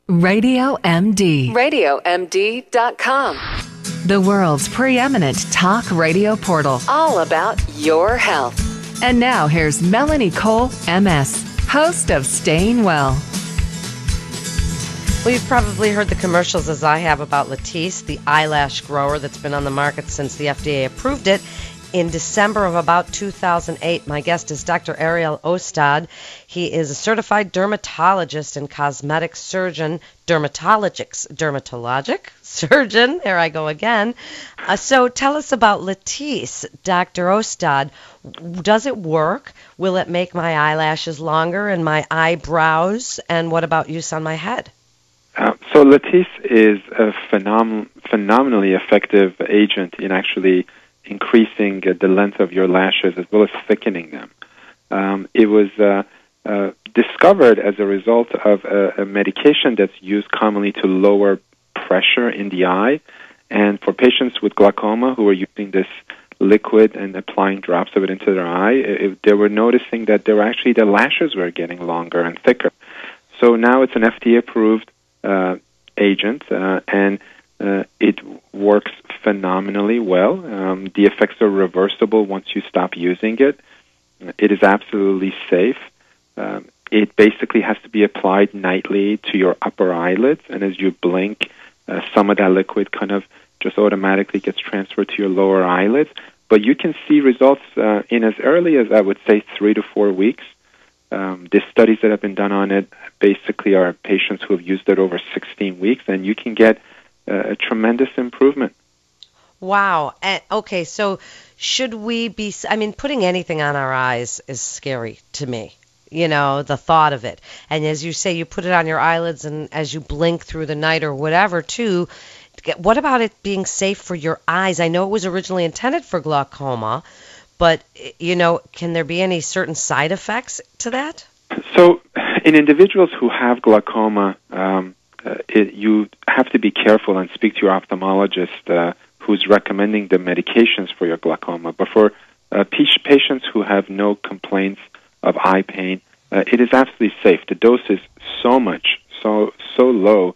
Radio MD. RadioMD.com. The world's preeminent talk radio portal. All about your health. And now here's Melanie Cole, MS, host of Staying Well. Well, you've probably heard the commercials as I have about Latisse, the eyelash grower that's been on the market since the FDA approved it in December of about 2008. My guest is Dr. Ostad. He is a certified dermatologist and cosmetic surgeon, dermatologic surgeon. There I go again. So tell us about Latisse, Dr. Ostad. Does it work? Will it make my eyelashes longer and my eyebrows? And what about use on my head? So Latisse is a phenomenally effective agent in actually increasing the length of your lashes as well as thickening them. It was discovered as a result of a medication that's used commonly to lower pressure in the eye. And for patients with glaucoma who were using this liquid and applying drops of it into their eye, they were noticing that their lashes were getting longer and thicker. So now it's an FDA-approved agent, and it works phenomenally well. The effects are reversible once you stop using it. It is absolutely safe. It basically has to be applied nightly to your upper eyelids, and as you blink, some of that liquid kind of just automatically gets transferred to your lower eyelids. But you can see results in as early as, I would say, 3 to 4 weeks. The studies that have been done on it basically are patients who have used it over 16 weeks, and you can get a tremendous improvement. Wow. Okay, so should we be, putting anything on our eyes is scary to me, the thought of it. And as you say, you put it on your eyelids and as you blink through the night or whatever, too. What about it being safe for your eyes? I know it was originally intended for glaucoma, but, can there be any certain side effects to that? So in individuals who have glaucoma, you have to be careful and speak to your ophthalmologist who's recommending the medications for your glaucoma. But for patients who have no complaints of eye pain, it is absolutely safe. The dose is so low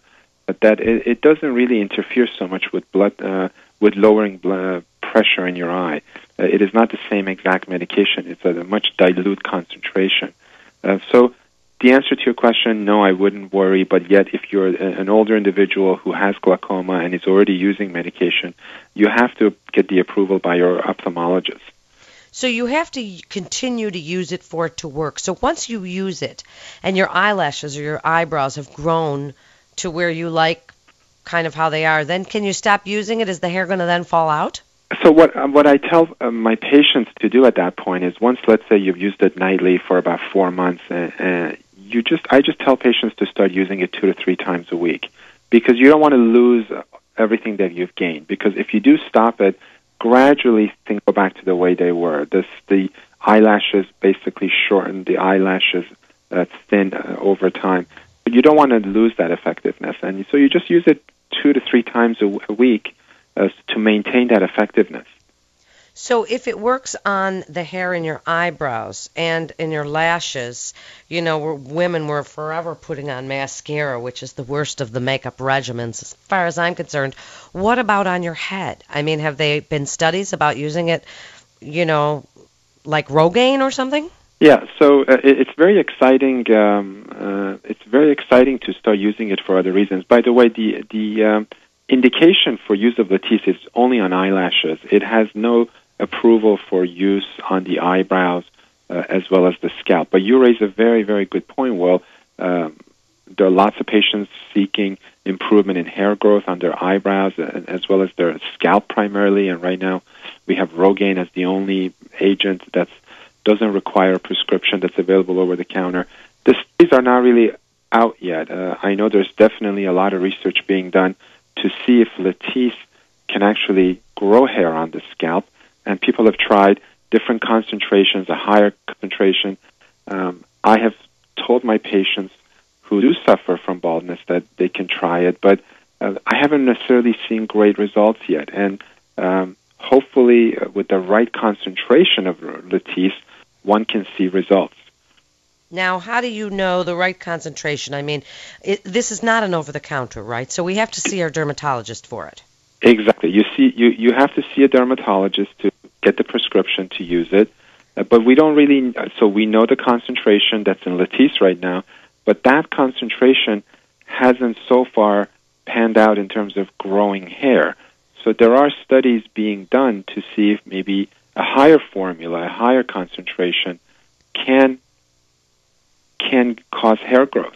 that it doesn't really interfere so much with with lowering blood pressure in your eye. It is not the same exact medication. It's at a much dilute concentration. So the answer to your question, no, I wouldn't worry. But yet, if you're an older individual who has glaucoma and is already using medication, you have to get the approval by your ophthalmologist. So you have to continue to use it for it to work. So once you use it and your eyelashes or your eyebrows have grown to where you like kind of how they are, then can you stop using it? Is the hair going to then fall out? So what I tell my patients to do at that point is once, let's say, you've used it nightly for about 4 months, I just tell patients to start using it 2 to 3 times a week, because you don't want to lose everything that you've gained. Because if you do stop it, gradually things go back to the way they were. The eyelashes basically shorten, the eyelashes thin over time. But you don't want to lose that effectiveness, and so you just use it 2 to 3 times a week to maintain that effectiveness. So if it works on the hair in your eyebrows and in your lashes, women were forever putting on mascara, which is the worst of the makeup regimens as far as I'm concerned. What about on your head? Have there been studies about using it, like Rogaine or something? Yeah, so it's very exciting. It's very exciting to start using it for other reasons. By the way, the indication for use of Latisse is only on eyelashes. It has no approval for use on the eyebrows as well as the scalp. But you raise a very, very good point. Well, there are lots of patients seeking improvement in hair growth on their eyebrows as well as their scalp primarily. And right now we have Rogaine as the only agent that doesn't require a prescription, that's available over the counter. The studies are not really out yet. I know there's definitely a lot of research being done to see if Latisse can actually grow hair on the scalp. And people have tried different concentrations, a higher concentration. I have told my patients who do suffer from baldness that they can try it, but I haven't necessarily seen great results yet. And hopefully with the right concentration of Latisse, one can see results. Now, how do you know the right concentration? I mean, this is not an over-the-counter, right? So we have to see our dermatologist for it. Exactly. You have to see a dermatologist to get the prescription to use it. But we don't really, so we know the concentration that's in Latisse right now, but that concentration hasn't so far panned out in terms of growing hair. So there are studies being done to see if maybe a higher formula, a higher concentration can cause hair growth.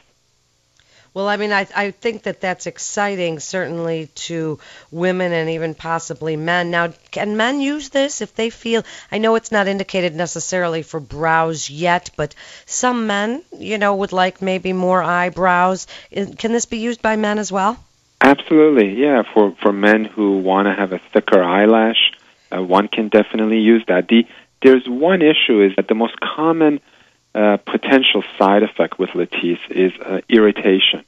Well, I mean, I think that that's exciting, certainly to women and even possibly men. Now, can men use this if they feel, I know it's not indicated necessarily for brows yet, but some men, would like maybe more eyebrows. Can this be used by men as well? Absolutely, yeah. For men who want to have a thicker eyelash, one can definitely use that. There's one issue is that the most common potential side effect with Latisse is irritation.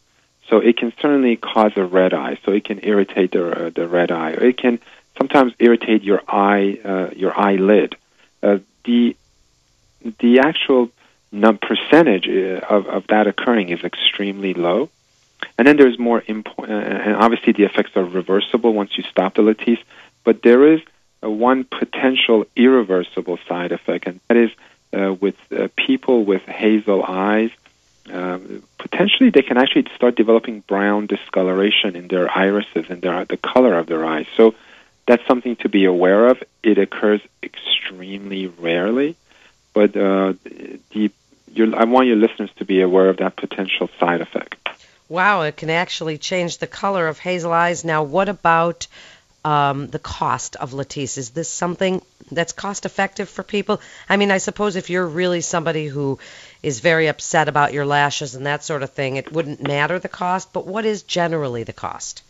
So it can certainly cause a red eye. So it can irritate the red eye. Or it can sometimes irritate your eyelid. The actual percentage of that occurring is extremely low. And then there's more and obviously the effects are reversible once you stop the Latisse. But there is one potential irreversible side effect, and that is with people with hazel eyes, potentially they can actually start developing brown discoloration in their irises and the color of their eyes. So that's something to be aware of. It occurs extremely rarely, but I want your listeners to be aware of that potential side effect. Wow, it can actually change the color of hazel eyes. Now, what about the cost of Latisse? Is this something that's cost effective for people? I mean, I suppose if you're really somebody who is very upset about your lashes and that sort of thing, it wouldn't matter the cost, but what is generally the cost?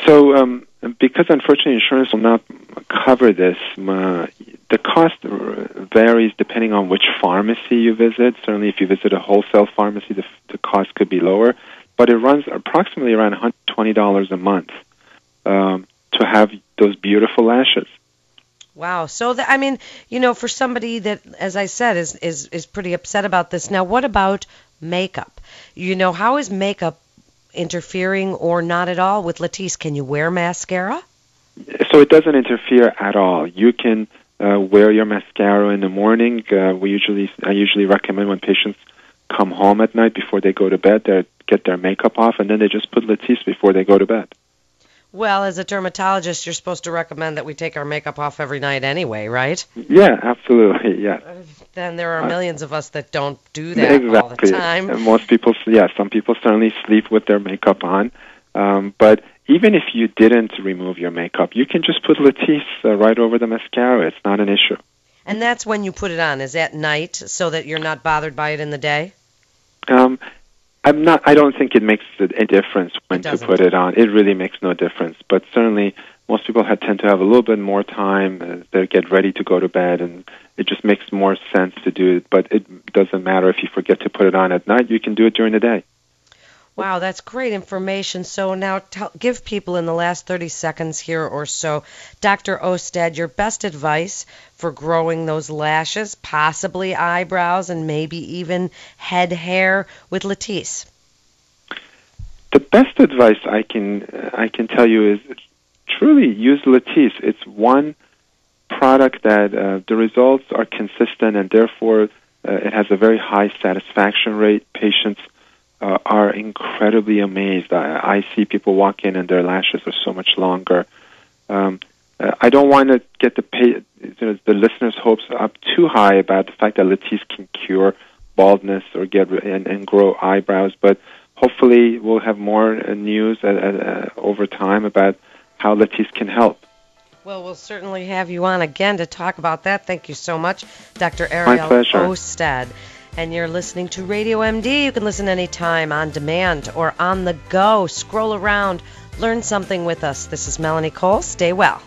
So, because unfortunately insurance will not cover this, the cost varies depending on which pharmacy you visit. Certainly if you visit a wholesale pharmacy, the cost could be lower, but it runs approximately around $120 a month to have those beautiful lashes. Wow. So, for somebody that, as I said, is pretty upset about this. Now, what about makeup? How is makeup interfering or not at all with Latisse? Can you wear mascara? So it doesn't interfere at all. You can wear your mascara in the morning. I usually recommend when patients come home at night before they go to bed, they get their makeup off, and then they just put Latisse before they go to bed. Well, as a dermatologist, you're supposed to recommend that we take our makeup off every night anyway, right? Yeah, absolutely, yeah. Then there are millions of us that don't do that exactly. all the time. And most people, some people certainly sleep with their makeup on. But even if you didn't remove your makeup, you can just put Latisse right over the mascara. It's not an issue. And that's when you put it on, is at night, so that you're not bothered by it in the day? I don't think it makes a difference when to put it on. It really makes no difference. But certainly, most people tend to have a little bit more time as they get ready to go to bed, and it just makes more sense to do it. But it doesn't matter if you forget to put it on at night. You can do it during the day. Wow, that's great information. So now give people in the last 30 seconds here or so, Dr. Ostad, your best advice for growing those lashes, possibly eyebrows, and maybe even head hair with Latisse. The best advice I can tell you is truly use Latisse. It's one product that the results are consistent, and therefore it has a very high satisfaction rate. Patients are incredibly amazed. I see people walk in and their lashes are so much longer. I don't want to get the listeners' hopes up too high about the fact that Latisse can cure baldness or and grow eyebrows, but hopefully we'll have more news over time about how Latisse can help. Well, we'll certainly have you on again to talk about that. Thank you so much, Dr. Ariel Ostad. And you're listening to Radio MD. You can listen anytime, on demand or on the go. Scroll around, learn something with us. This is Melanie Cole. Stay well.